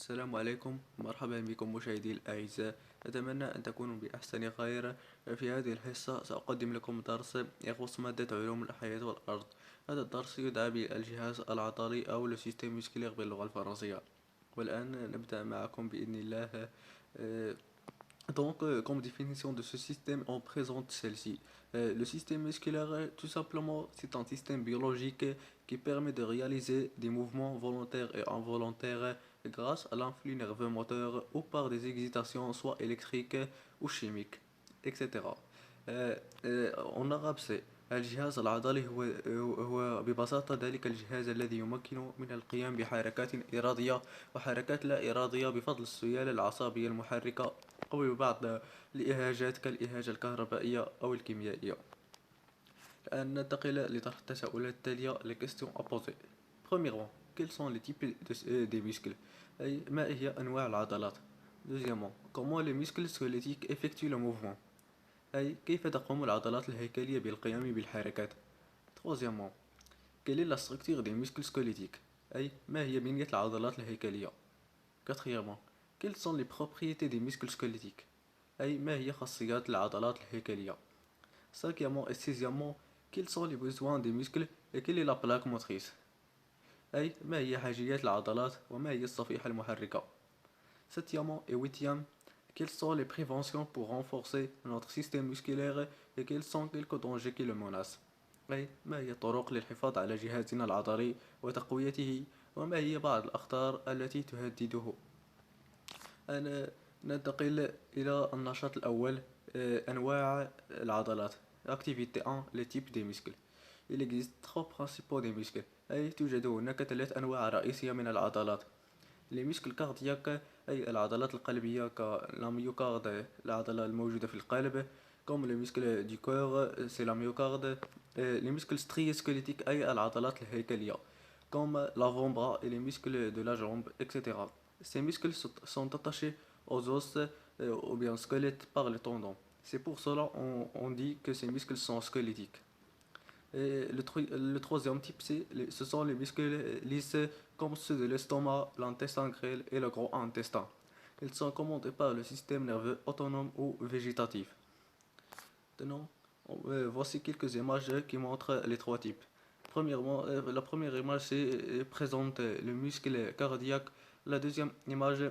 السلام عليكم، مرحبا بكم مشاهدي الأعزاء. أتمنى أن تكونوا بأحسن خير. في هذه الحصة سأقدم لكم درس يخص مادة علوم الحياة والأرض. هذا الدرس يدعى بالجهاز العضلي أو le système musculaire باللغة الفرنسية. والآن نبدأ معكم بإذن الله. Euh, comme définition de ce système, on présente celle-ci. Le système musculaire, tout simplement, c'est un système biologique qui permet de réaliser des mouvements volontaires et involontaires grâce à l'influx nerveux moteur ou par des excitations soit électriques ou chimiques, etc. En arabe, c'est الجهاز العضلي هو ببساطة ذلك الجهاز الذي يمكن من القيام بحركات إرادية وحركات لا إرادية بفضل السيالة العصبية المحركة أو ببعض الإهاجات كالإهاجة الكهربائية أو الكيميائية. الآن ننتقل لطرح التساؤلات التالية les questions à poser. Premièrement, quels sont les types des muscles؟ أي ما هي أنواع العضلات؟ Deuxièmement, comment les muscles squelettiques effectuent le mouvement؟ أي كيف تقوم العضلات الهيكلية بالقيام بالحركات؟ Troisièmement, quelle est la structure des muscles squelettiques؟ أي ما هي بنية العضلات الهيكلية؟ Quatrièmement, quelles sont les propriétés des muscles squelettiques؟ أي ما هي خاصيات العضلات الهيكلية؟ Cinquièmement et sixièmement, quels sont les besoins des muscles et quelle est la plaque motrice؟ أي ما هي حاجيات العضلات وما هي الصفيحة المحركة؟ Septièmement et huitième, quelles sont les préventions pour renforcer notre système musculaire et quels sont quelques dangers qui le menacent؟ أي ما هي الطرق للحفاظ على جهازنا العضلي وتقويته وما هي بعض الأخطار التي تهدده؟ أنا ننتقل إلى النشاط الأول. أنواع العضلات. Activité 1. Les types des muscles. Il existe trois principaux des muscles. أي توجد هناك ثلاث أنواع رئيسية من العضلات. Les muscles cardiaques أي العضلات القلبية كالميوكارد العضلة الموجودة في القلب. Comme le muscle du cœur c'est la myocarde. Les muscles striés-squelettiques أي العضلات الهيكلية comme l'avant-bras et les muscles de la jambe, etc. Ces muscles sont attachés aux os ou bien squelette par les tendons. C'est pour cela on dit que ces muscles sont squelettiques. Et le troisième type, ce sont les muscles lisses comme ceux de l'estomac, l'intestin grêle et le gros intestin. Ils sont commandés par le système nerveux autonome ou végétatif. Maintenant, voici quelques images qui montrent les trois types. Premièrement, la première image présente le muscle cardiaque. La deuxième image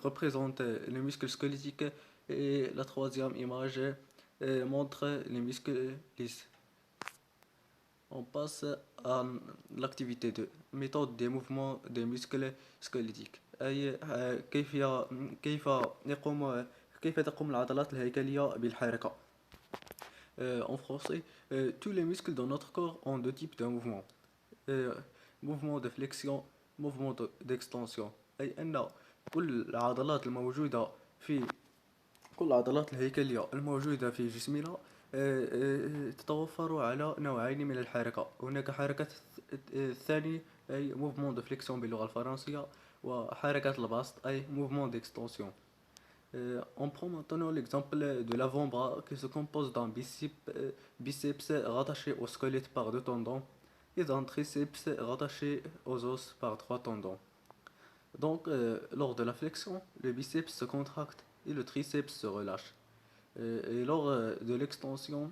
représente les muscles squelettiques et la troisième image montre les muscles lisses. On passe à l'activité 2. Méthode des mouvements des muscles squelettiques. أي كيف يقوم كيف تقوم العضلات الهيكلية بالحركة. En français, tous les muscles dans notre corps ont deux types de mouvements. mouvement de flexion, mouvement d'extension. أي أن كل العضلات الهيكلية الموجودة في جسمنا تتوفر على نوعين من الحركة. هناك حركة الثاني أي mouvement de flexion باللغة الفرنسية وحركة البسط أي mouvement d'extension. On prend maintenant l'exemple de l'avant-bras qui se compose d'un biceps rattaché au squelette par deux tendons et d'un triceps rattaché aux os par trois tendons. Donc, lors de la flexion, le biceps se contracte et le triceps se relâche. Et lors de l'extension,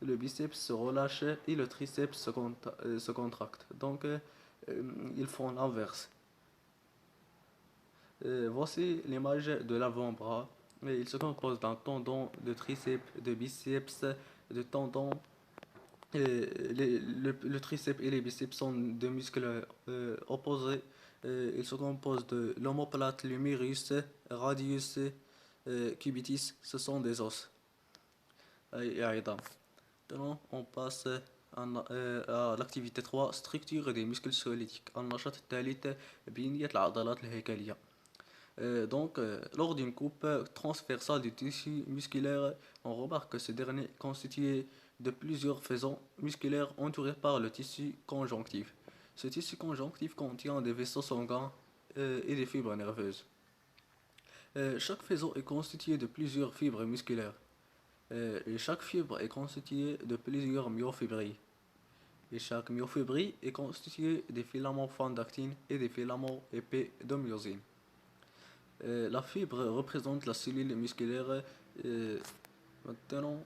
le biceps se relâche et le triceps se contracte. Donc, ils font l'inverse. Voici l'image de l'avant-bras. Il se compose d'un tendon, de triceps, de biceps, de tendons. Le triceps et les biceps sont deux muscles opposés. Ils se composent de l'omoplate, l'humérus, radius, cubitus. Ce sont des os. Maintenant, on passe à l'activité 3. Structure des muscles squelettiques. النشاط الثالث بنية العضلات الهيكلية. Donc, lors d'une coupe transversale du tissu musculaire, on remarque que ce dernier est constitué de plusieurs faisceaux musculaires entourés par le tissu conjonctif. Ce tissu conjonctif contient des vaisseaux sanguins et des fibres nerveuses. Chaque faisceau est constitué de plusieurs fibres musculaires et chaque fibre est constituée de plusieurs myofibrilles. Et chaque myofibrie est constituée des filaments fins d'actine et des filaments épais de myosine. La fibre représente la cellule musculaire. euh, Maintenant,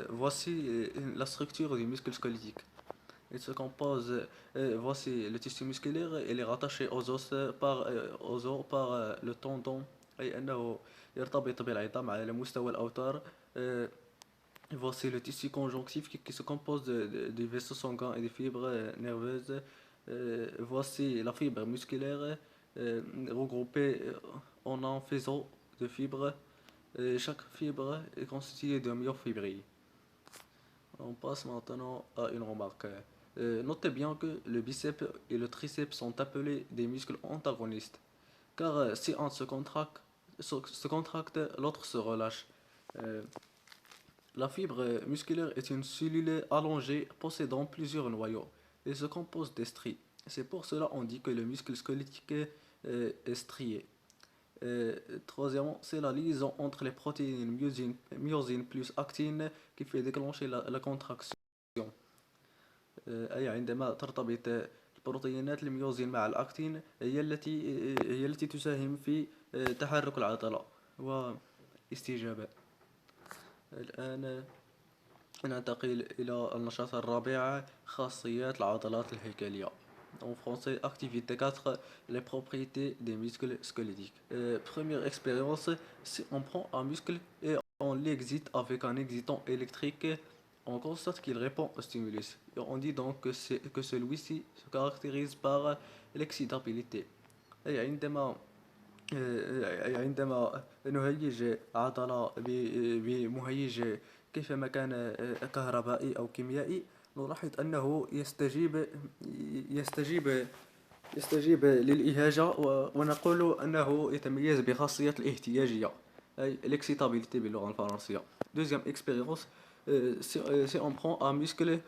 voici la structure du muscle squelettique. Il se compose, voici le tissu musculaire, il est rattaché aux os par le tendon، أي أنه يرتبط بالعظام على مستوى الأوتار. Euh, Voici le tissu conjonctif qui se compose des vaisseaux sanguins et des fibres nerveuses. Voici la fibre musculaire regroupée en un faisceau de fibres. Chaque fibre est constituée de myofibrilles. On passe maintenant à une remarque. Notez bien que le biceps et le triceps sont appelés des muscles antagonistes, car si un se contracte, l'autre se relâche. Euh, la fibre musculaire est une cellule allongée possédant plusieurs noyaux et se compose des stries. C'est pour cela on dit que le muscle squelettique est strié. Troisièmement, c'est la liaison entre les protéines myosine plus actine qui fait déclencher la contraction. أي عندما ترتبط البروتينات الميوزين مع الأكتين هي التي تساهم في تحرك العضلة واستجابة. الآن ننتقل إلى النشاط الرابع، خاصيات العضلات الهيكلية. En français, activité 4, les propriétés des muscles squelettiques. Première expérience, si on prend un muscle et on l'excite avec un excitant électrique, on constate qu'il répond au stimulus. Et on dit donc que celui-ci se caractérise par l'excitabilité. أي عندما نهيج عضلة بمهيج كيفما كان كهربائي أو كيميائي، نلاحظ أنه يستجيب يستجيب للإهاجة ونقول أنه يتميز بخاصية الاهتياجية، أي l'excitabilité باللغة الفرنسية. Deuxième expérience, si on prend un muscle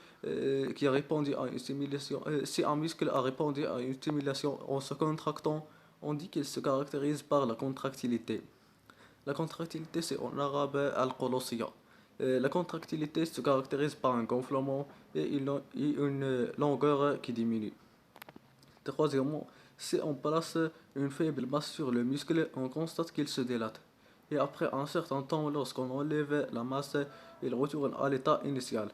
qui a répondu à une stimulation, si un muscle a répondu à une stimulation en se contractant, on dit qu'il se caractérise par la contractilité. La contractilité, c'est en arabe al-qolosia. La contractilité se caractérise par un gonflement et une longueur qui diminue. Troisièmement, si on place une faible masse sur le muscle, on constate qu'il se dilate. Et après un certain temps, lorsqu'on enlève la masse, il retourne à l'état initial.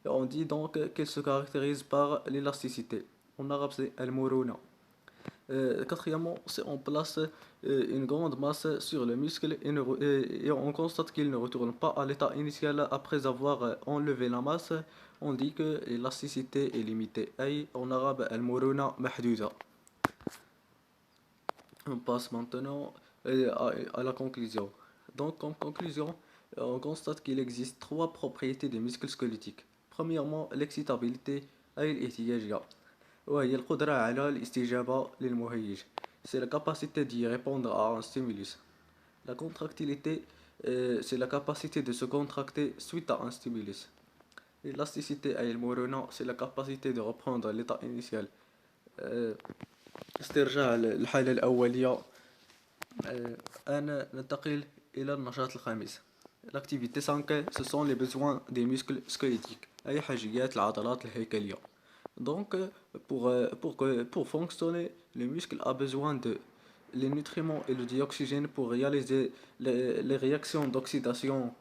Et on dit donc qu'il se caractérise par l'élasticité. En arabe, c'est al-muruna. Quatrièmement, si on place une grande masse sur le muscle et on constate qu'il ne retourne pas à l'état initial après avoir enlevé la masse, on dit que l'élasticité est limitée. أي en arabe, المرونة محدودة. On passe maintenant à la conclusion. Donc, en conclusion, on constate qu'il existe trois propriétés des muscles squelettiques. Premièrement, l'excitabilité أي الاحتياجية، وهي القدرة على الاستجابة للمهيج. C'est la capacité d'y répondre à un stimulus. La contractilité, c'est la capacité de se contracter suite à un stimulus. L'élasticité أي المرونة, c'est la capacité de reprendre l'état initial. استرجاع الحالة الأولية. الآن ننتقل إلى النشاط الخامس. L'activité 5, ce sont les besoins des muscles squelettiques أي حاجيات العضلات الهيكلية. Donc, pour fonctionner, le muscle a besoin de les nutriments et le dioxygène pour réaliser les réactions d'oxydation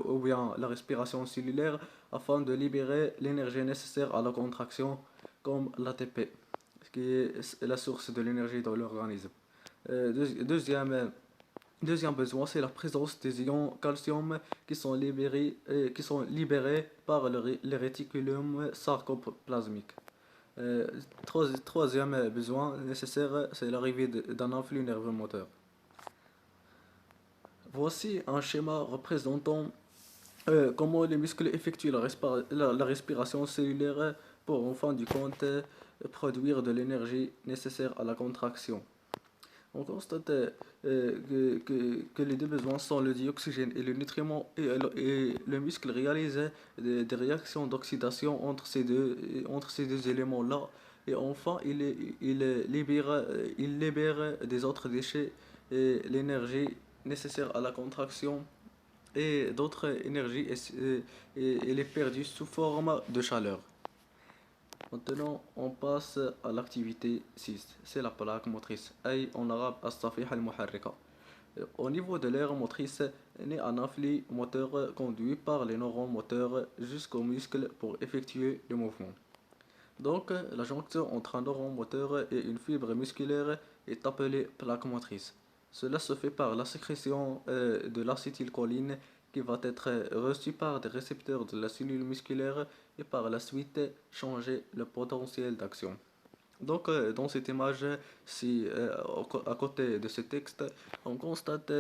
ou bien la respiration cellulaire afin de libérer l'énergie nécessaire à la contraction comme l'ATP, qui est la source de l'énergie dans l'organisme. Deuxième besoin, c'est la présence des ions calcium qui sont libérés par le réticulum sarcoplasmique. Troisième besoin nécessaire, c'est l'arrivée d'un influx nerveux moteur. Voici un schéma représentant comment les muscles effectuent la respiration cellulaire pour en fin du compte produire de l'énergie nécessaire à la contraction. On constate que les deux besoins sont le dioxygène et le nutriment, et le muscle réalise des réactions d'oxydation entre ces deux éléments-là, et enfin il libère des autres déchets et l'énergie nécessaire à la contraction, et d'autres énergies elle est perdue sous forme de chaleur. Maintenant, on passe à l'activité 6, c'est la plaque motrice, أي en arabe الصفيحة المحركة. Au niveau de l'aire motrice, naît un afflux moteur conduit par les neurones moteurs jusqu'aux muscles pour effectuer le mouvement. Donc, la jonction entre un neurone moteur et une fibre musculaire est appelée plaque motrice. Cela se fait par la sécrétion de l'acétylcholine qui va être reçue par des récepteurs de la cellule musculaire et par la suite changer le potentiel d'action. Donc, dans cette image, si à côté de ce texte, on constate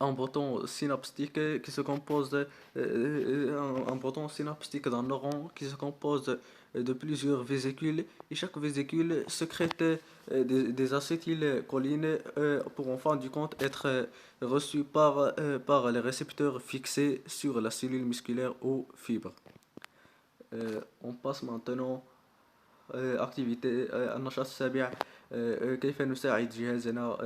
un bouton synaptique qui se compose un bouton synaptique d'un neuron qui se compose de plusieurs vésicules et chaque vésicule sécrète des acétylcholine pour en fin du compte être reçu par les récepteurs fixés sur la cellule musculaire ou fibre. On passe maintenant activité النشاط السابع كيف نساعد جهازنا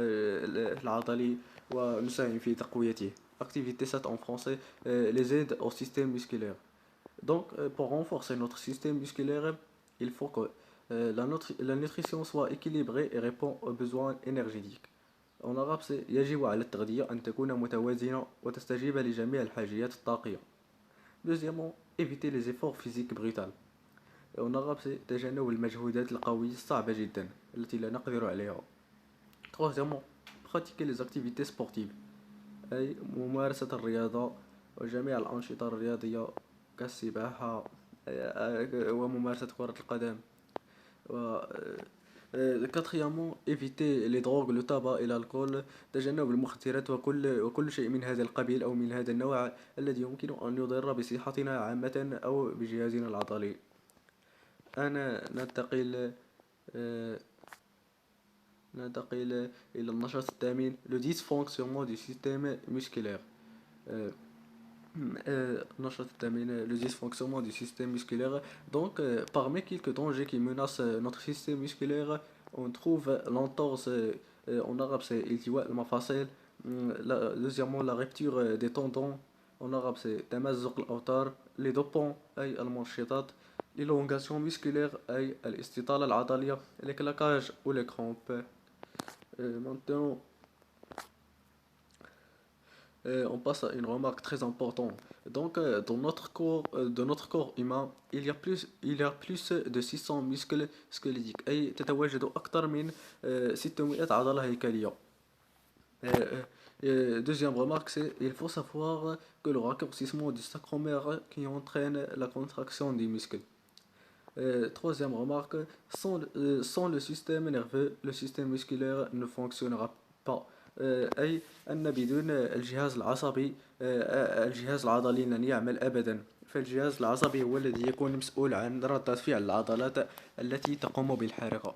العضلي ونساهم في تقويته. Activité 7 en français, les aides au système musculaire. Donc, pour renforcer notre système musculaire, il faut que la nutrition soit équilibrée et répond aux besoins énergétiques. En arabe, c'est يجب على التغذية أن تكون متوازنة وتستجيب لجميع الحاجيات الطاقية. Deuxièmement, éviter les efforts physiques brutaux. En arabe, c'est تجنب المجهودات القوية الصعبة جدا التي لا نقدر عليها. Troisièmement, pratiquer les activités sportives أي ممارسة الرياضة وجميع الأنشطة الرياضية كالسباحة وممارسة كرة القدم. و quatrièmement, éviter les drogues, le tabac et l'alcool. تجنب المخدرات وكل شيء من هذا القبيل أو من هذا النوع الذي يمكن أن يضر بصحتنا عامة أو بجهازنا العضلي. أنا آه، ننتقل إلى النشاط الثامن le dysfonctionnement du système musculaire. Euh, النشاط الثامن le dysfonctionnement du système musculaire. Donc, parmi quelques dangers qui menacent notre système musculaire, on trouve l'entorse, en arabe c'est التواء المفاصل. Deuxièmement, la rupture des tendons, en arabe c'est تمزق الأوتار. Les dopants أي المنشطات. L'élongation musculaire أي الاستطالة العضلية. Les claquages ou les crampes. Maintenant, on passe à une remarque très importante. Donc, de notre corps humain, il y a plus de 600 muscles squelettiques. أي تتواجد أكثر من 600 عضلة هيكلية. Deuxième remarque, c'est il faut savoir que le raccourcissement du sacromère qui entraîne la contraction des muscles. Troisième remarque, sans le système nerveux, le système musculaire ne fonctionnera pas. أي أن بدون الجهاز العصبي الجهاز العضلي لن يعمل أبدا. فالجهاز العصبي هو الذي يكون مسؤول عن ردة فعل العضلات التي تقوم بالحركة.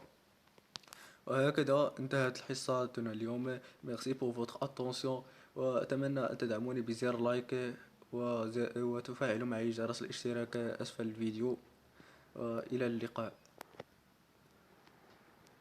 وهكذا انتهت حصتنا اليوم. Merci pour votre attention وأتمنى أن تدعموني بزر لايك وتفعلوا معي جرس الاشتراك أسفل الفيديو. وإلى اللقاء.